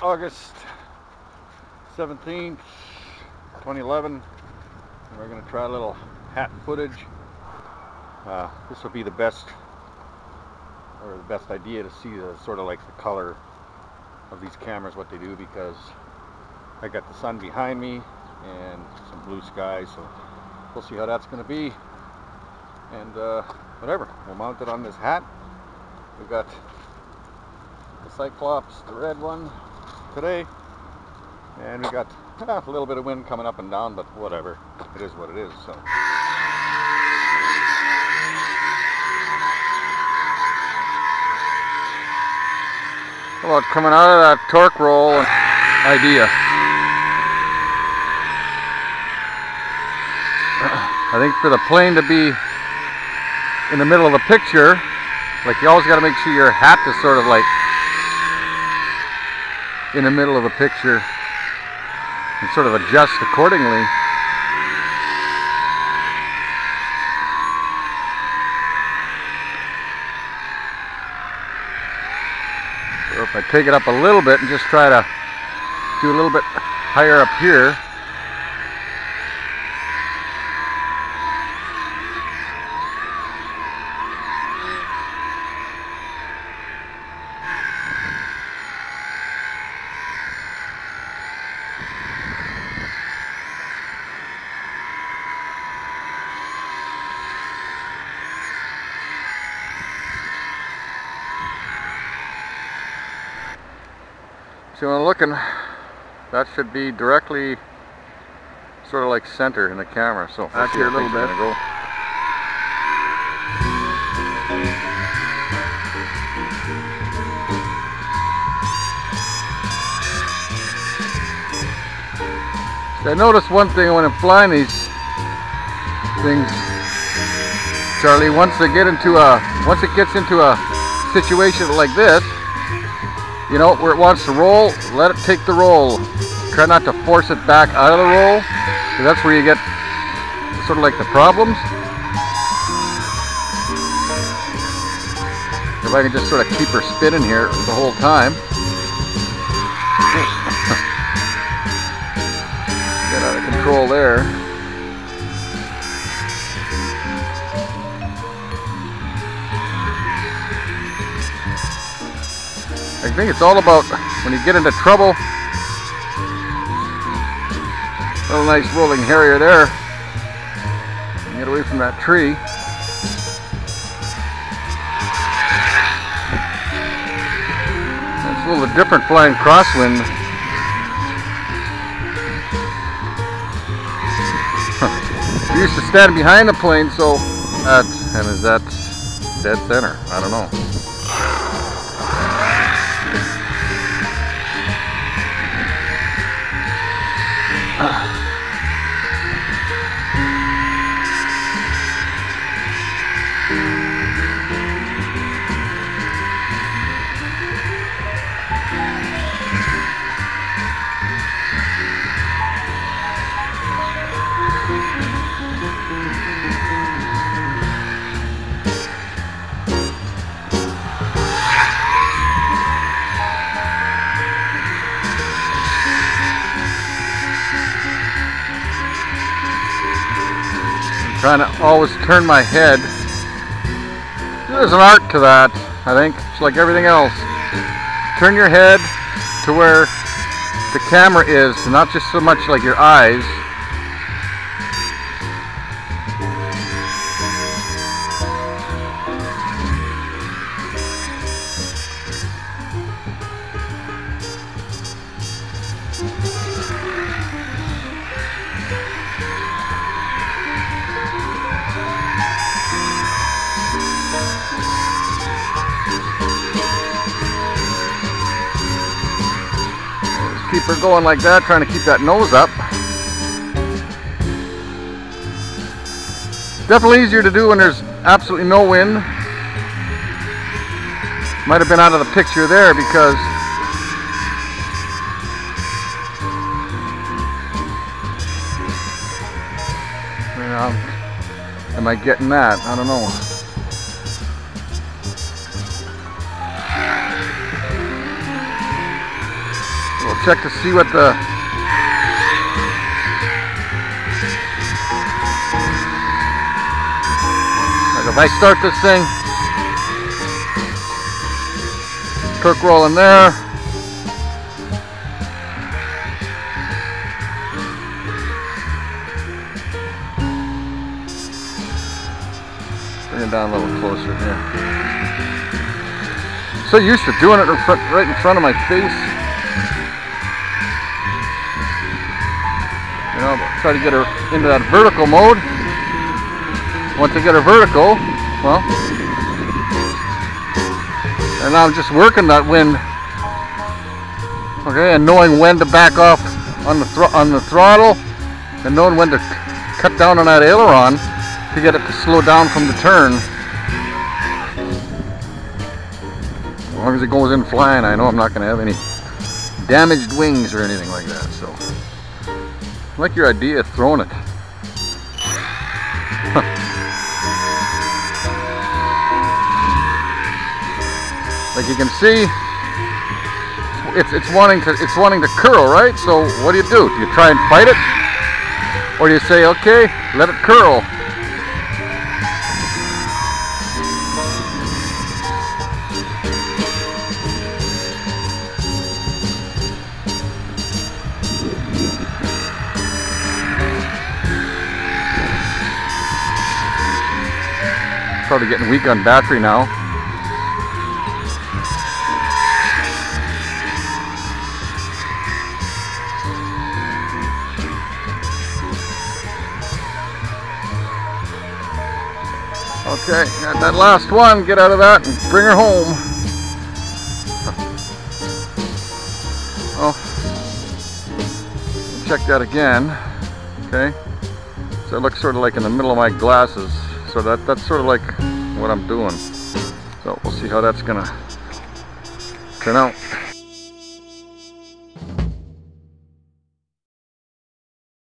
August 17th, 2011. And we're going to try a little hat footage. This will be the best idea to see the sort of like the color of these cameras, what they do, because I got the sun behind me and some blue sky, so we'll see how that's going to be. And whatever, we'll mount it on this hat. We've got the Cyclops, the red one today, and we got a little bit of wind coming up and down, but whatever, it is what it is. So how about coming out of that torque roll idea? I think for the plane to be in the middle of the picture, like, you always got to make sure your hat is sort of like in the middle of the picture and sort of adjust accordingly. So if I take it up a little bit and just try to do a little bit higher up here, so when I'm looking, that should be directly sort of like center in the camera. So that's here a little bit. Go. So I noticed one thing when I'm flying these things, Charlie. Once it gets into a situation like this, you know, where it wants to roll, let it take the roll. Try not to force it back out of the roll, because that's where you get sort of like the problems. If I can just sort of keep her spinning here the whole time. Get out of control there. I think it's all about when you get into trouble. Little nice rolling harrier there. Get away from that tree. It's a little bit different flying crosswind. We used to stand behind the plane, so and is that dead center? I don't know. Trying to always turn my head. There's an art to that, I think. It's like everything else. Turn your head to where the camera is, not just so much like your eyes. Keep her going like that, trying to keep that nose up. Definitely easier to do when there's absolutely no wind. Might have been out of the picture there because am I getting that? I don't know. We'll check to see what the like if I start this thing, Kirk roll in there. Bring it down a little closer here. So used to doing it right in front of my face. You know, try to get her into that vertical mode. Once I get her vertical, well, and now I'm just working that wind, okay, and knowing when to back off on the throttle, and knowing when to cut down on that aileron to get it to slow down from the turn. As long as it goes in flying, I know I'm not going to have any damaged wings or anything like that. So, I like your idea of throwing it. Like you can see, it's wanting to curl, right? So what do? Do you try and fight it, or do you say, okay, let it curl? Probably getting weak on battery now. Okay, got that last one. Get out of that and bring her home. Oh, check that again. Okay, so it looks sort of like in the middle of my glasses. So that's sort of like what I'm doing. So we'll see how that's gonna turn out.